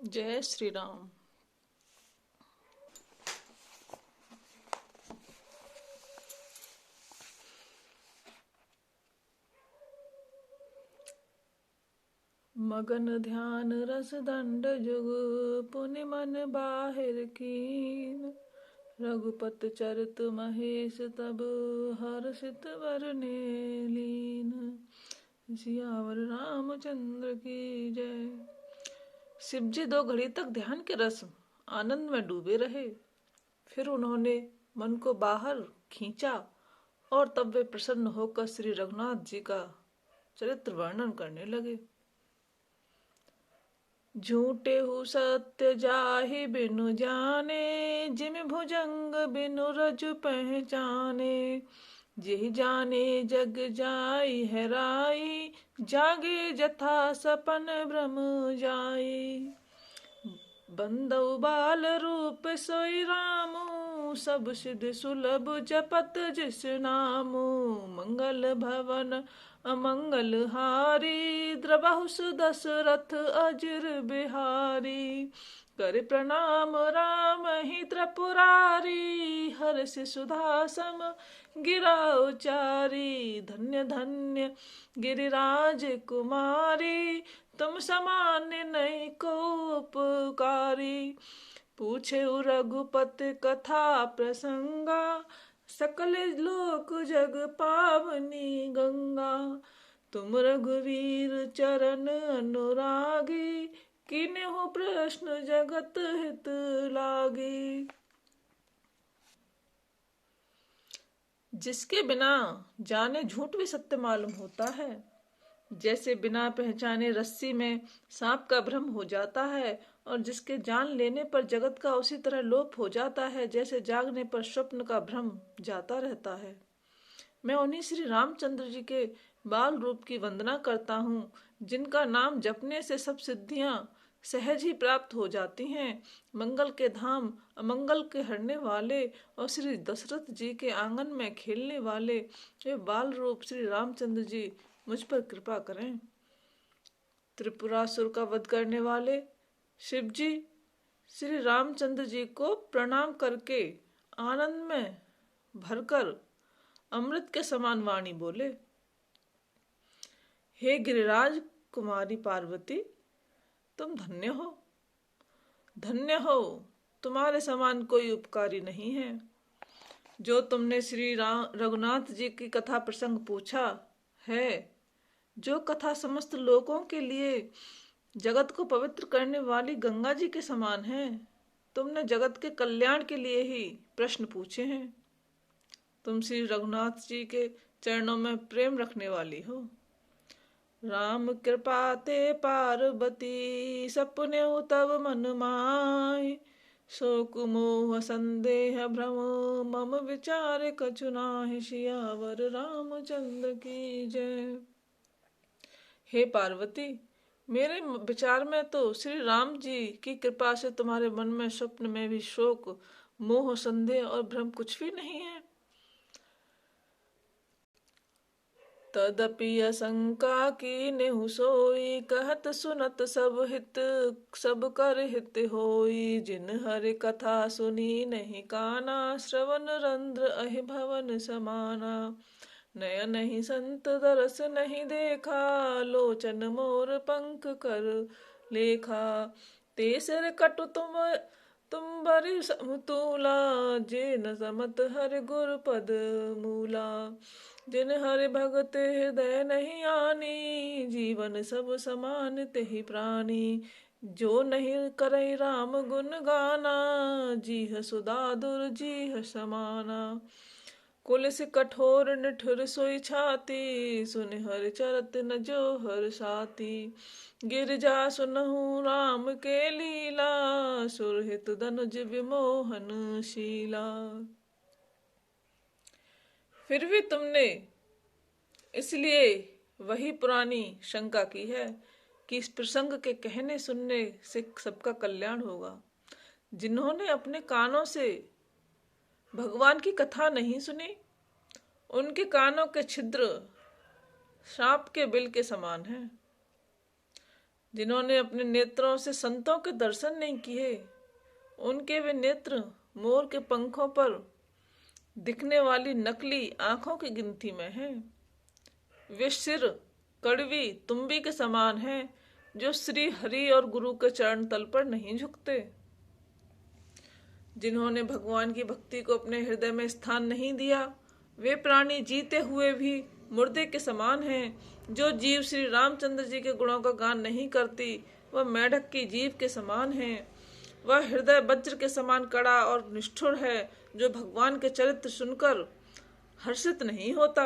जय श्री राम। मगन ध्यान रस दंड जुग, पुनि मन बाहिर कीन। रघुपत चरित महेश तब, हर्षित वरने लीन। सियावर रामचंद्र की जय। शिव जी 2 घड़ी तक ध्यान के रस आनंद में डूबे रहे। फिर उन्होंने मन को बाहर खींचा और तब वे प्रसन्न होकर श्री रघुनाथ जी का चरित्र वर्णन करने लगे। झूठे हु सत्य जाहि बिनु जाने, जिम भुजंग बिनु रजु पहचाने। जेहि जाने जग जाई हेराई, जागे जथा सपन भ्रम जाई। बंदउ बाल रूप सोई रामू, सब सिद्ध सुलभ जपत जिस नामू। मंगल भवन अमंगल हारी, द्रबहु सुदशरथ अजिर बिहारी। कर प्रणाम राम ही त्रिपुरारी, हर्ष सुधा सम गिरा उचारी। धन्य धन्य गिरिराज कुमारी, तुम समान नहीं को उपकारी। पूछे रघुपति कथा प्रसंगा, सकल लोक जग पावनी गंगा। तुम रघुवीर चरण अनुरागी, किन्हु प्रश्न जगत हित लागी। जिसके बिना जाने झूठ भी सत्य मालूम होता है, जैसे बिना पहचाने रस्सी में सांप का भ्रम हो जाता है, और जिसके जान लेने पर जगत का उसी तरह लोप हो जाता है, जैसे जागने पर स्वप्न का भ्रम जाता रहता है। मैं उन्हीं श्री रामचंद्र जी के बाल रूप की वंदना करता हूँ, जिनका नाम जपने से सब सिद्धियां सहज ही प्राप्त हो जाती हैं। मंगल के धाम अमंगल के हरने वाले और श्री दशरथ जी के आंगन में खेलने वाले ये बाल रूप श्री रामचंद्र जी मुझ पर कृपा करें। त्रिपुरासुर का वध करने वाले शिव जी श्री रामचंद्र जी को प्रणाम करके आनंद में भरकर अमृत के समान वाणी बोले। हे गिरिराज कुमारी पार्वती, तुम धन्य हो, धन्य हो। तुम्हारे समान कोई उपकारी नहीं है। जो तुमने श्री रघुनाथ जी की कथा प्रसंग पूछा है, जो कथा समस्त लोगों के लिए जगत को पवित्र करने वाली गंगा जी के समान है, तुमने जगत के कल्याण के लिए ही प्रश्न पूछे हैं। तुम श्री रघुनाथ जी के चरणों में प्रेम रखने वाली हो। राम कृपा ते पार्वती, सपने तब मन माय। शोक मोह संदेह भ्रम, मम विचार कछु नाहि। सियावर रामचंद्र की जय। हे पार्वती, मेरे विचार में तो श्री राम जी की कृपा से तुम्हारे मन में स्वप्न में भी शोक मोह संदेह और भ्रम कुछ भी नहीं है। तदपि आशंका कीन्हु सोई, कहत सुनत सब हित सब कर हित होई। जिन हरि कथा सुनी नहीं काना, श्रवण रंध्र अहि भवन समाना। नयन नहीं संत दरस नहीं देखा, लोचन मोर पंख कर लेखा। तेसर कटु तुम बरि समतूला, जे न समत हरि गुर पद मूला। जिन हरि भगत हृदय नहीं आनी, जीवन सब समान तेहि प्राणी। जो नहीं करई राम गुण गाना, जीह सुदादुर जीह समाना। कुलिस कठोर निठुर सोई छाती, सुन हर चरत न जो हर साती। गिरजा सुनहु राम के लीला, सुरहित धनुज विमोहन शीला। फिर भी तुमने इसलिए वही पुरानी शंका की है कि इस प्रसंग के कहने सुनने से सबका कल्याण होगा। जिन्होंने अपने कानों से भगवान की कथा नहीं सुनी, उनके कानों के छिद्र सांप के बिल के समान हैं। जिन्होंने अपने नेत्रों से संतों के दर्शन नहीं किए, उनके वे नेत्र मोर के पंखों पर दिखने वाली नकली आंखों की गिनती में हैं। वे सिर कड़वी तुम्बी के समान हैं, जो श्री हरि और गुरु के चरण तल पर नहीं झुकते। जिन्होंने भगवान की भक्ति को अपने हृदय में स्थान नहीं दिया, वे प्राणी जीते हुए भी मुर्दे के समान हैं। जो जीव श्री रामचंद्र जी के गुणों का गान नहीं करती, वह मेढक की जीव के समान है। वह हृदय वज्र के समान कड़ा और निष्ठुर है, जो भगवान के चरित्र सुनकर हर्षित नहीं होता।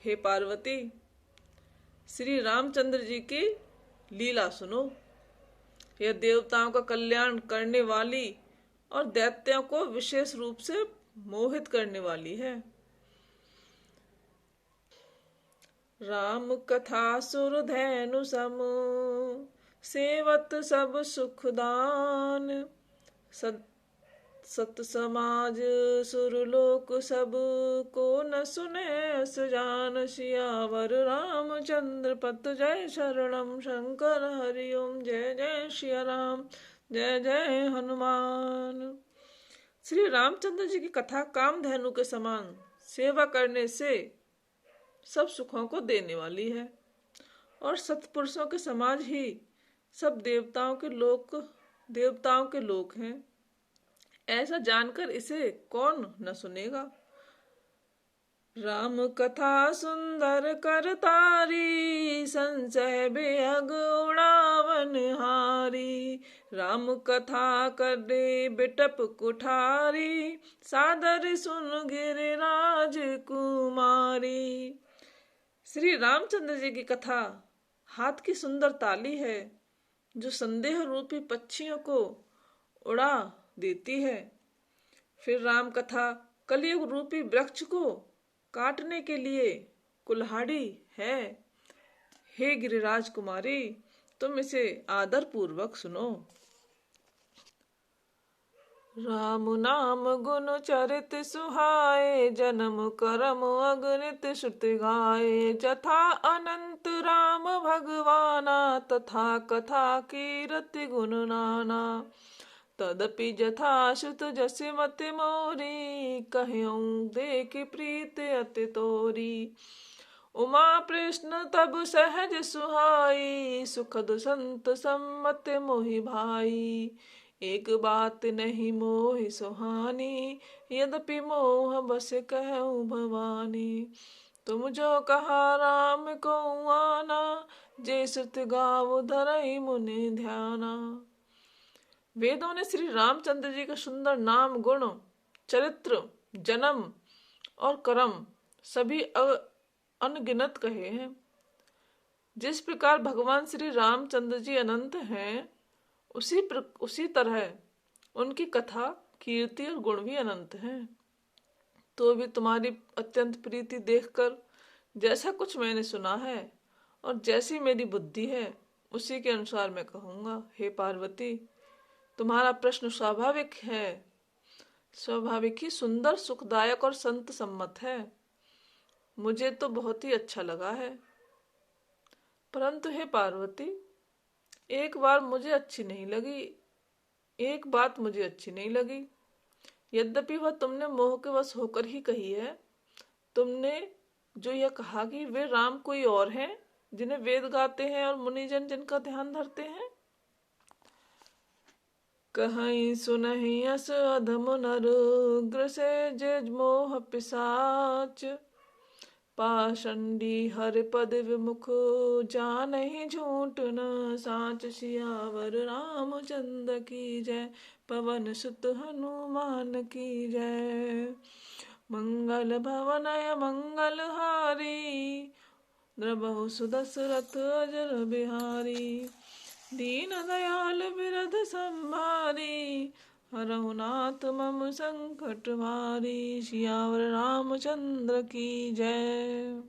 हे पार्वती, श्री रामचंद्र जी की लीला सुनो। यह देवताओं का कल्याण करने वाली और दैत्यों को विशेष रूप से मोहित करने वाली है। राम कथा सुरधेनु सम, सेवत सब सुखदान। सत समाज सुरलोक सब, को न सुने सुजान। सियावर रामचंद्र पत जय शरणम, शंकर हरिओम जय जय सिया राम, जय जय हनुमान। श्री रामचंद्र जी की कथा कामधेनु के समान सेवा करने से सब सुखों को देने वाली है, और सत्पुरुषों के समाज ही सब देवताओं के लोक हैं। ऐसा जानकर इसे कौन न सुनेगा। राम कथा सुंदर कर तारी, संशय बेअग उड़ावन हारी। राम कथा करे बिटप कुठारी, सादर सुन गिरिराज कुमारी। श्री रामचंद्र जी की कथा हाथ की सुंदर ताली है, जो संदेह रूपी पक्षियों को उड़ा देती है। फिर राम कथा कलयुग रूपी वृक्ष को काटने के लिए कुल्हाड़ी है। हे गिरिराज कुमारी, तुम इसे आदर पूर्वक सुनो। राम नाम गुण चरित सुहाए, जन्म करम अगणित श्रुति गाए। जथा अनंत राम भगवाना, तथा कथा कीरति गुण नाना। तदपि जथा श्रुत जसि मति मोरी, कहऊँ देख प्रीत अति तोरी। उमा प्रश्न तब सहज सुहाई, सुखद संत सम्मत मोहि भाई। एक बात नहीं मोहि सुहानी, यद्यपि मोह बस कहूँ भवानी। तुम जो कहा राम को आना, जे श्रुत गाव धरई मुनि ध्याना। वेदों ने श्री रामचंद्र जी का सुंदर नाम, गुण, चरित्र, जन्म और कर्म सभी अनगिनत कहे हैं। जिस प्रकार भगवान श्री रामचंद्र जी अनंत हैं, उसी तरह उनकी कथा, कीर्ति और गुण भी अनंत हैं। तो भी तुम्हारी अत्यंत प्रीति देखकर जैसा कुछ मैंने सुना है और जैसी मेरी बुद्धि है, उसी के अनुसार मैं कहूँगा। हे पार्वती, तुम्हारा प्रश्न स्वाभाविक ही सुंदर, सुखदायक और संत सम्मत है। मुझे तो बहुत ही अच्छा लगा है। परंतु हे पार्वती, एक बात मुझे अच्छी नहीं लगी। यद्यपि वह तुमने मोह के वश होकर ही कही है। तुमने जो यह कहा कि वे राम कोई और हैं, जिन्हें वेद गाते हैं और मुनिजन जिनका ध्यान धरते हैं। कहीं सुनहि अस अधम नर, ग्रसे जे मोह पिशाच। पाषंडी हर पद विमुख, जानहि झूठ न साच। सियावर रामचंद्र की जय, पवन सुत हनुमान की जय। मंगल भवनय मंगल हारी, द्रबहु सुदशरथ अजर बिहारी। दीन दयाल बिरध संभारी, हरहु नाथ मम संकट भारी। सियावर रामचंद्र की जय।